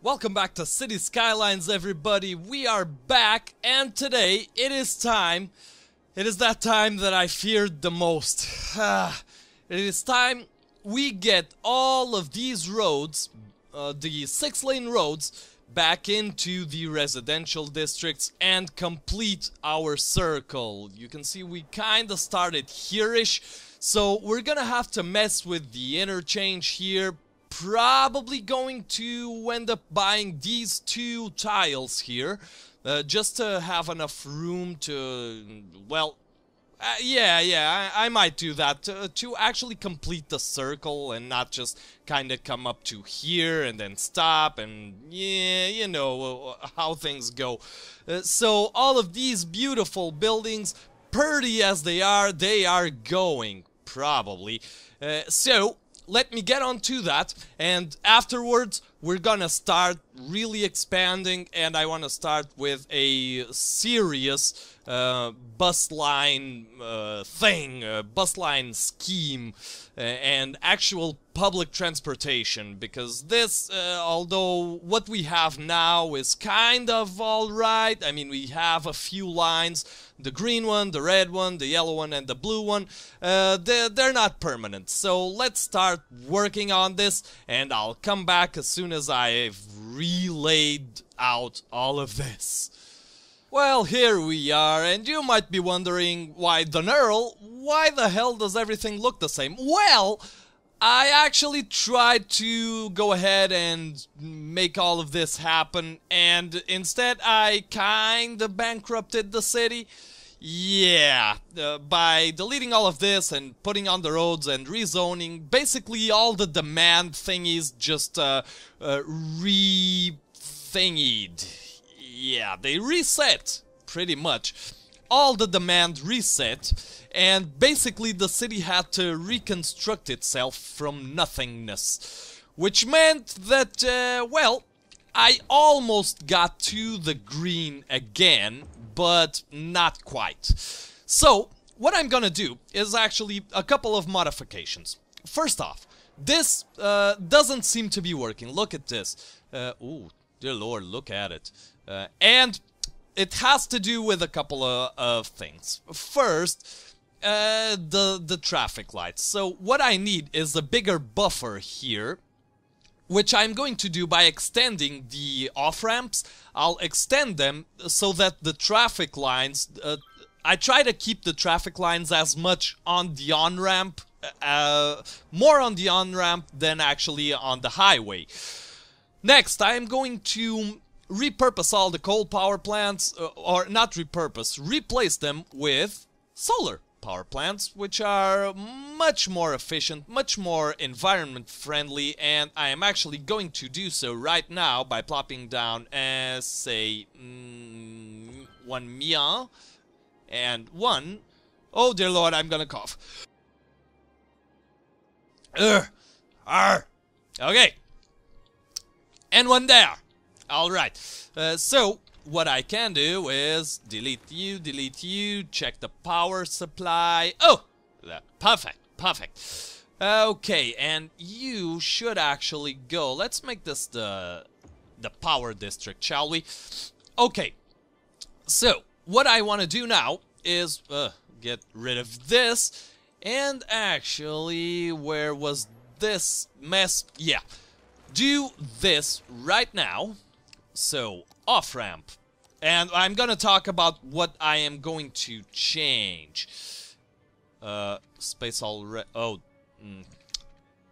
Welcome back to City Skylines, everybody. We are back, and today it is time. It is that time that I feared the most. It is time we get all of these roads, the 6-lane roads, back into the residential districts and complete our circle. You can see we kinda started here-ish, so we're gonna have to mess with the interchange here. Probably going to end up buying these 2 tiles here, just to have enough room to, well, I might do that to actually complete the circle and not just kind of come up to here and then stop and, yeah, you know how things go. So all of these beautiful buildings, pretty as they are going, probably. So let me get on to that, and afterwards we're gonna start really expanding, and I want to start with a serious bus line bus line scheme, and actual public transportation, because this, although what we have now is kind of alright, I mean, we have a few lines, the green one, the red one, the yellow one, and the blue one, they're not permanent, so let's start working on this, and I'll come back as soon as I've relayed out all of this. Well, here we are, and you might be wondering, why TheNirl? Why the hell does everything look the same? Well, I actually tried to go ahead and make all of this happen, and instead I kinda bankrupted the city. Yeah, by deleting all of this and putting on the roads and rezoning, basically all the demand thingies just re-thingied. Yeah, they reset, pretty much. All the demand reset, and basically the city had to reconstruct itself from nothingness. Which meant that, well, I almost got to the green again, but not quite. So, what I'm gonna do is actually a couple of modifications. First off, this doesn't seem to be working. Look at this. Ooh, dear lord, look at it. And it has to do with a couple of things. First, the traffic lights. So what I need is a bigger buffer here, which I'm going to do by extending the off-ramps. I'll extend them so that the traffic lines, I try to keep the traffic lines as much on the on-ramp, more on the on-ramp than actually on the highway. Next, I'm going to repurpose all the coal power plants, or not repurpose, replace them with solar power plants, which are much more efficient, much more environment friendly, and I am actually going to do so right now by plopping down, say, 1 Mia and 1, oh dear lord, I'm gonna cough. Okay, and 1 there. Alright, so what I can do is delete you, check the power supply. Oh, perfect. Okay, and you should actually go. Let's make this the power district, shall we? Okay, so what I want to do now is get rid of this, and actually, where was this mess? Yeah, do this right now. So, off-ramp. And I'm gonna talk about what I am going to change. Space already. Oh,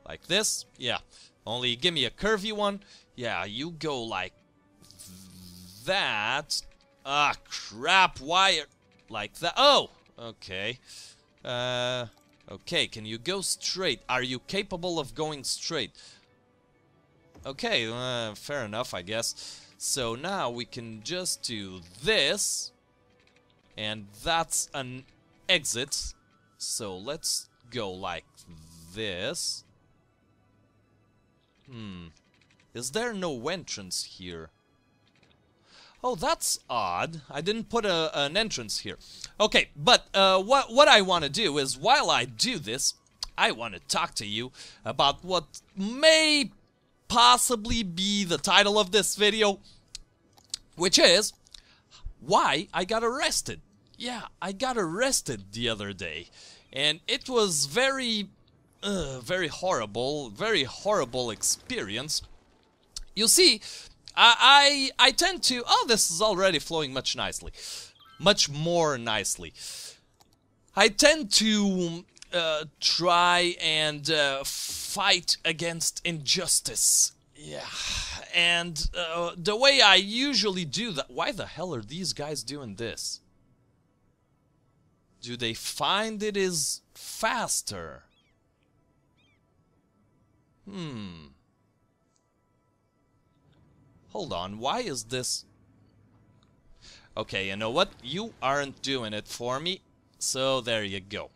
like this? Yeah. Only give me a curvy one. Yeah, you go like that. Ah, crap. Why? Like that. Oh, okay. Okay, can you go straight? Are you capable of going straight? Okay, fair enough, I guess. So now we can just do this, and that's an exit. So let's go like this. Is there no entrance here? Oh, that's odd. I didn't put an entrance here. Okay, but what I want to do is, while I do this, I want to talk to you about what may possibly be the title of this video, which is why I got arrested. Yeah, I got arrested the other day, and it was very horrible experience. You see, I tend to... Oh, this is already flowing much more nicely. I tend to try and fight against injustice. Yeah, and the way I usually do that... Why the hell are these guys doing this? Do they find it is faster? Hold on, why is this... Okay, you know what? You aren't doing it for me, so there you go.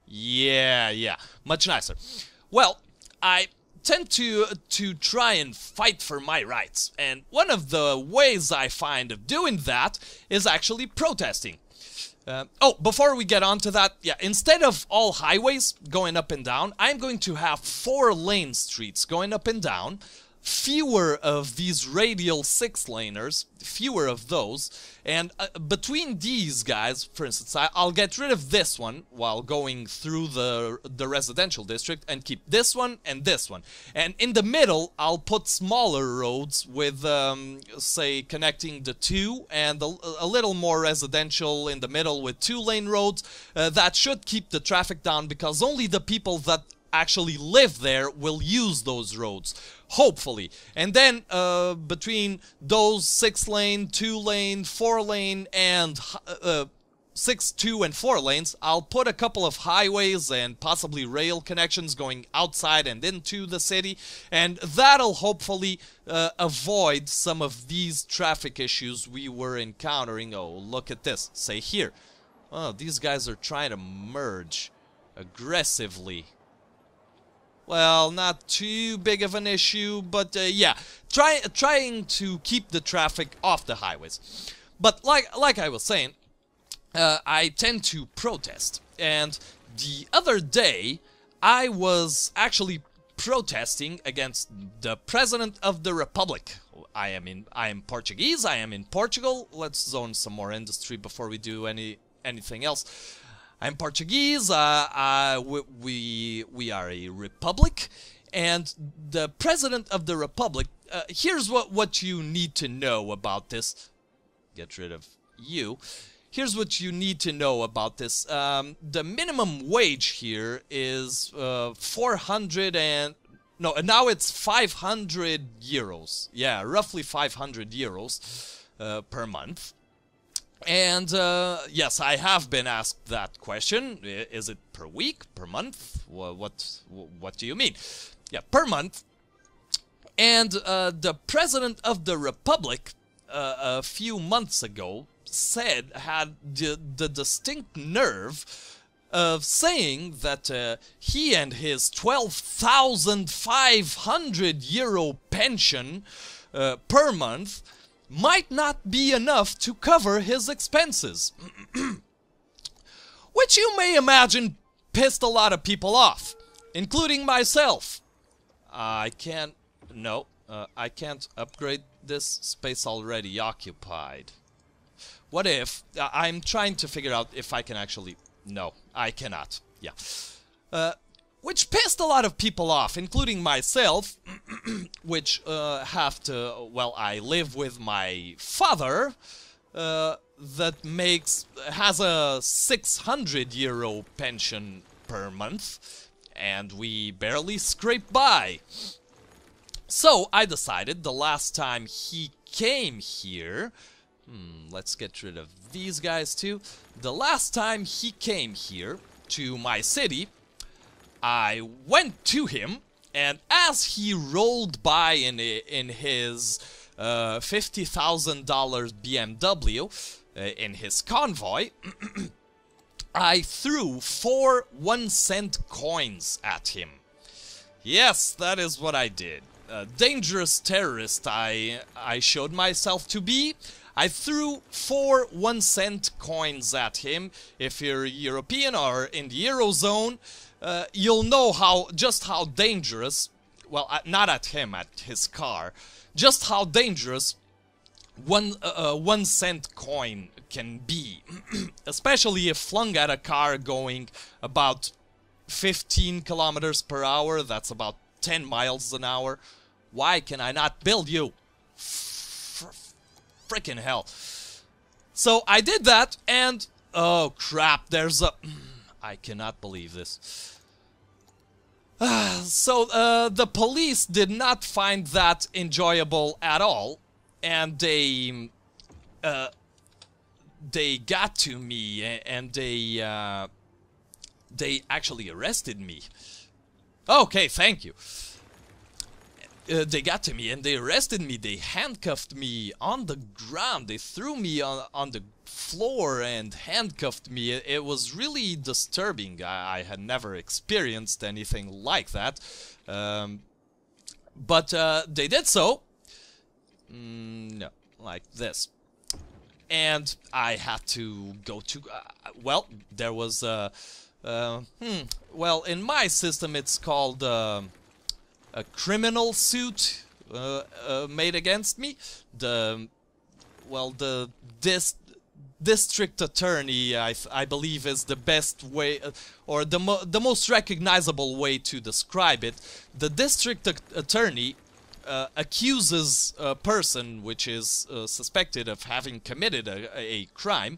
Yeah, much nicer. Well, I tend to try and fight for my rights, and one of the ways I find of doing that is actually protesting. Oh, before we get on to that, yeah, instead of all highways going up and down, I'm going to have 4-lane streets going up and down, fewer of these radial 6-laners, fewer of those, and between these guys, for instance, I'll get rid of this one while going through the residential district and keep this one, and in the middle I'll put smaller roads with say connecting the two, and a little more residential in the middle with 2-lane roads. That should keep the traffic down, because only the people that actually live there will use those roads, hopefully. And then between those 6-lane, 2-lane, 4-lane, and 6, 2, and 4 lanes, I'll put a couple of highways and possibly rail connections going outside and into the city, and that'll hopefully avoid some of these traffic issues we were encountering. Oh, look at this. Say here. Oh, these guys are trying to merge aggressively. Well, not too big of an issue, but yeah, trying to keep the traffic off the highways. But like I was saying, I tend to protest, and the other day I was actually protesting against the President of the Republic. I am Portuguese. I am in Portugal. Let's zone some more industry before we do anything else. I'm Portuguese, we are a republic, and the President of the Republic, here's what you need to know about this. Get rid of you. Here's what you need to know about this. The minimum wage here is 400 and... No, now it's 500 euros. Yeah, roughly 500 euros per month. And yes, I have been asked that question. Is it per week, per month? What do you mean? Yeah, per month. And the President of the Republic a few months ago had the distinct nerve of saying that he and his 12,500 euro pension per month might not be enough to cover his expenses. Which you may imagine pissed a lot of people off, including myself. I can't upgrade this, space already occupied. What if, I'm trying to figure out if I can actually, no, I cannot, yeah. Which pissed a lot of people off, including myself, which have to... Well, I live with my father, that has a 600 euro pension per month, and we barely scrape by. So I decided the last time he came here... let's get rid of these guys too. The last time he came here to my city, I went to him, and as he rolled by in his $50,000 BMW in his convoy, I threw 4 1-cent coins at him. Yes, that is what I did. A dangerous terrorist I showed myself to be. I threw 4 1-cent coins at him. If you're European or in the Eurozone, you'll know just how dangerous well, not at him, at his car, just how dangerous 1 cent coin can be, especially if flung at a car going about 15 kilometers per hour. That's about 10 miles an hour. Why can I not build you? Frickin' hell. So I did that, and oh crap, there's a... I cannot believe this. So the police did not find that enjoyable at all, and they got to me, and they actually arrested me. Okay, thank you. They got to me and they arrested me. They handcuffed me on the ground. They threw me on the floor and handcuffed me. It was really disturbing. I had never experienced anything like that. But they did so. No, like this. And I had to go to... well, there was... well, in my system it's called... a criminal suit made against me. The district attorney, I believe, is the best way, or the most recognizable way to describe it. The district attorney accuses a person which is suspected of having committed a crime.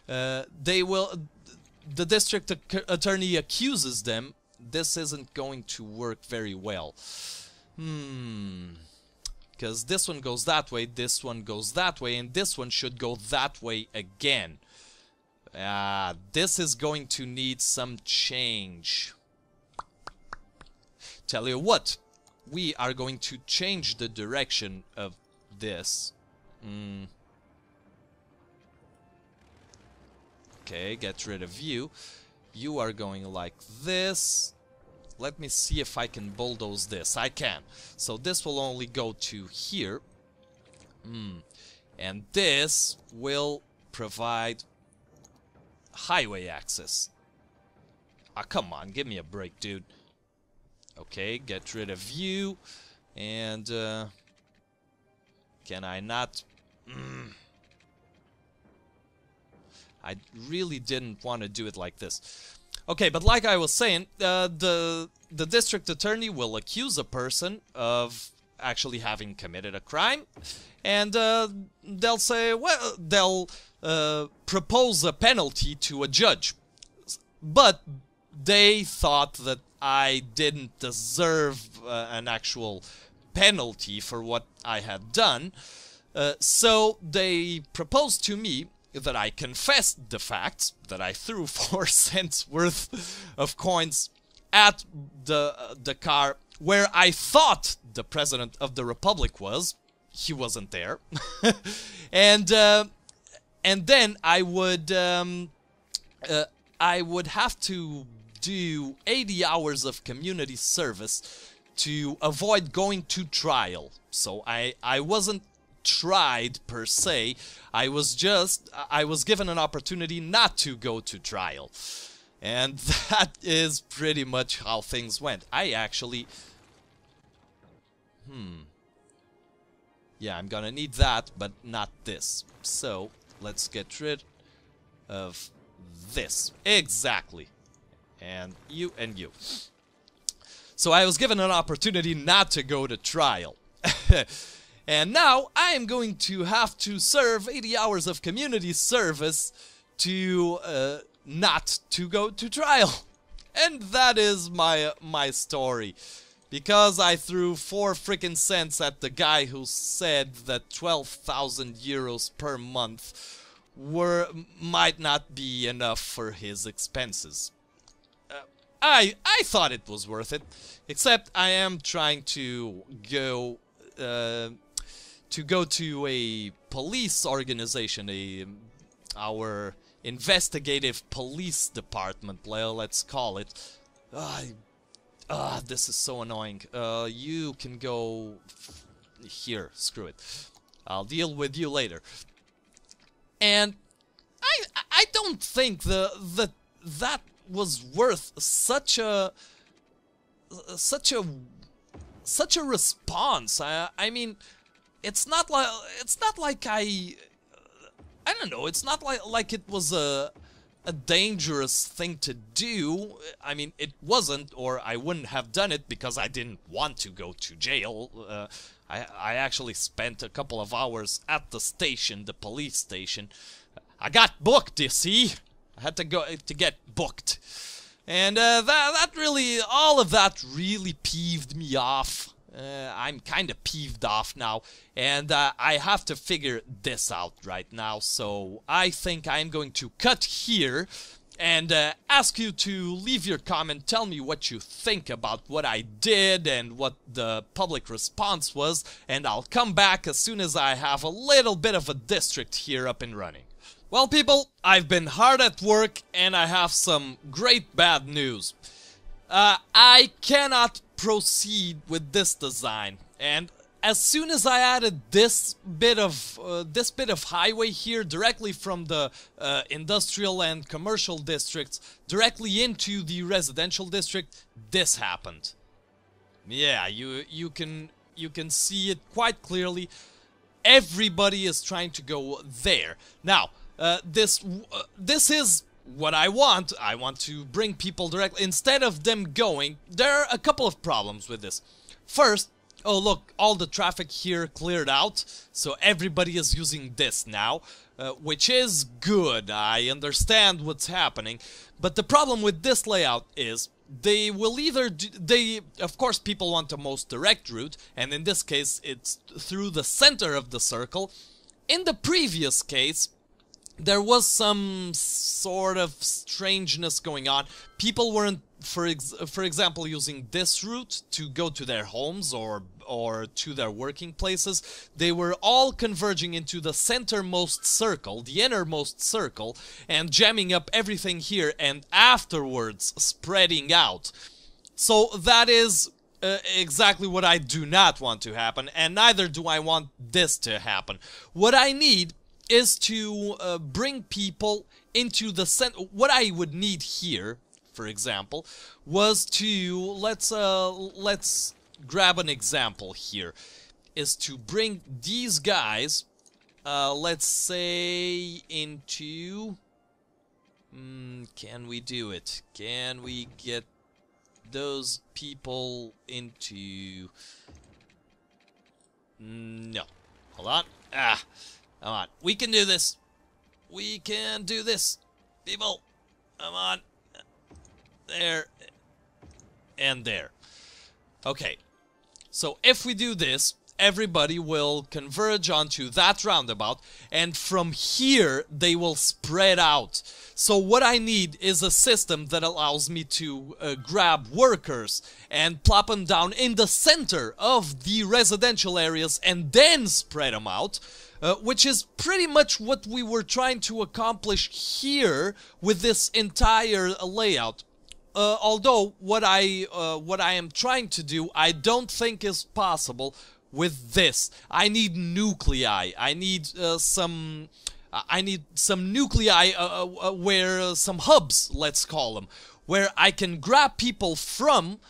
The district attorney accuses them. This isn't going to work very well. Because this one goes that way, this one goes that way, and this one should go that way again. This is going to need some change. Tell you what, we are going to change the direction of this. Okay, get rid of you. You are going like this. Let me see if I can bulldoze this. I can. So this will only go to here. And this will provide highway access. Come on, give me a break, dude. Okay, get rid of you. And can I not... I really didn't want to do it like this. Okay, but like I was saying, the district attorney will accuse a person of actually having committed a crime, and they'll say, well, they'll propose a penalty to a judge. But they thought that I didn't deserve an actual penalty for what I had done, so they proposed to me that I confessed the fact that I threw 4 cents worth of coins at the car where I thought the President of the Republic was. He wasn't there. And then I would have to do 80 hours of community service to avoid going to trial. So I wasn't tried per se. I was given an opportunity not to go to trial, and that is pretty much how things went. I actually yeah, I'm gonna need that, but not this. So let's get rid of this. Exactly. And you and you. So I was given an opportunity not to go to trial. And now I am going to have to serve 80 hours of community service to not to go to trial. And that is my story. Because I threw 4 frickin' cents at the guy who said that 12,000 euros per month might not be enough for his expenses. I thought it was worth it. Except I am trying to go to a police organization, our investigative police department, let's call it. This is so annoying. You can go here. Screw it. I'll deal with you later. And I don't think that was worth such a such a response. I mean, it's not like I don't know. It's not like it was a dangerous thing to do. I mean, it wasn't, or I wouldn't have done it because I didn't want to go to jail. I actually spent a couple of hours at the station, the police station. I got booked, you see. I had to go to get booked. And that really, all of that really peeved me off. I'm kind of peeved off now, and I have to figure this out right now, so I think I'm going to cut here and ask you to leave your comment, tell me what you think about what I did and what the public response was, and I'll come back as soon as I have a little bit of a district here up and running. Well, people, I've been hard at work, and I have some great bad news. I cannot proceed with this design, and as soon as I added this bit of highway here directly from the industrial and commercial districts directly into the residential district, this happened. Yeah, you can see it quite clearly. Everybody is trying to go there. Now, this is what I want. I want to bring people directly instead of them going. There are a couple of problems with this. First, oh look, all the traffic here cleared out, so everybody is using this now, which is good. I understand what's happening, but the problem with this layout is they will either of course people want the most direct route, and in this case it's through the center of the circle. In the previous case, there was some sort of strangeness going on. People weren't, for example, using this route to go to their homes or to their working places. They were all converging into the centermost circle, the innermost circle, and jamming up everything here, and afterwards spreading out. So that is exactly what I do not want to happen, and neither do I want this to happen. What I need is to bring people into the center. What I would need here, for example, was to let's grab an example here, is to bring these guys, let's say into, can we do it? Can we get those people into, no, hold on, come on, we can do this. We can do this. People, come on. There. And there. Okay. So if we do this, everybody will converge onto that roundabout, and from here they will spread out. So what I need is a system that allows me to grab workers and plop them down in the center of the residential areas and then spread them out. Which is pretty much what we were trying to accomplish here with this entire layout. Although what I am trying to do, I don't think is possible with this. I need nuclei. I need some nuclei where some hubs, let's call them, where I can grab people from.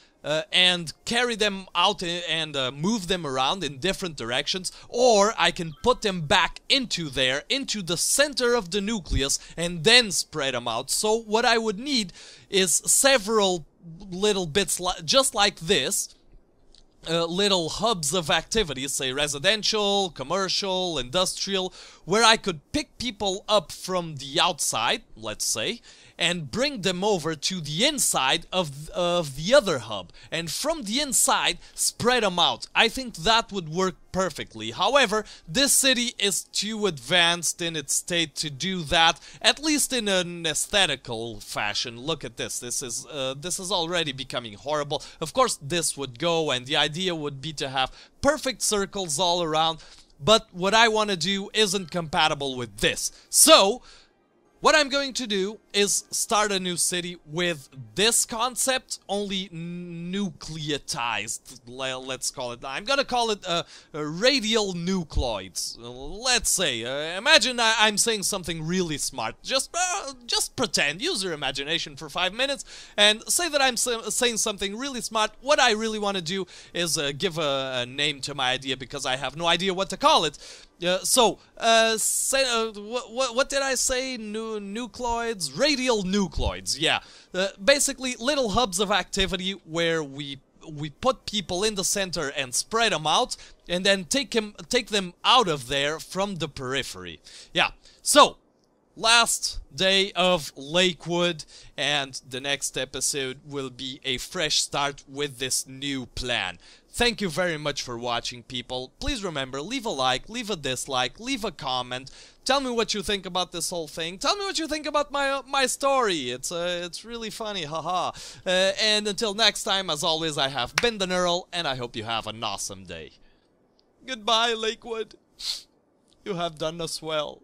And carry them out and move them around in different directions, or I can put them back into the center of the nucleus and then spread them out. So what I would need is several little bits just like this, little hubs of activities, say residential, commercial, industrial, where I could pick people up from the outside, let's say, and bring them over to the inside of the other hub, and from the inside spread them out. I think that would work perfectly. However, this city is too advanced in its state to do that, at least in an aesthetical fashion. Look at this. This is already becoming horrible. Of course, this would go, and the idea would be to have perfect circles all around, but what I want to do isn't compatible with this. So what I'm going to do is start a new city with this concept, only nucleatized, let's call it. I'm gonna call it radial nucleoids. Let's say, imagine I'm saying something really smart. Just pretend, use your imagination for 5 minutes, and say that I'm saying something really smart. What I really want to do is give a name to my idea, because I have no idea what to call it. What did I say? Nucleoids? Radial nucleoids, yeah. Basically, little hubs of activity where we put people in the center and spread them out, and then take them out of there from the periphery. Yeah, so, last day of Lakewood, and the next episode will be a fresh start with this new plan. Thank you very much for watching, people. Please remember, leave a like, leave a dislike, leave a comment. Tell me what you think about this whole thing. Tell me what you think about my story. It's really funny, haha. And until next time, as always, I have been TheNirl, and I hope you have an awesome day. Goodbye, Lakewood. You have done us well.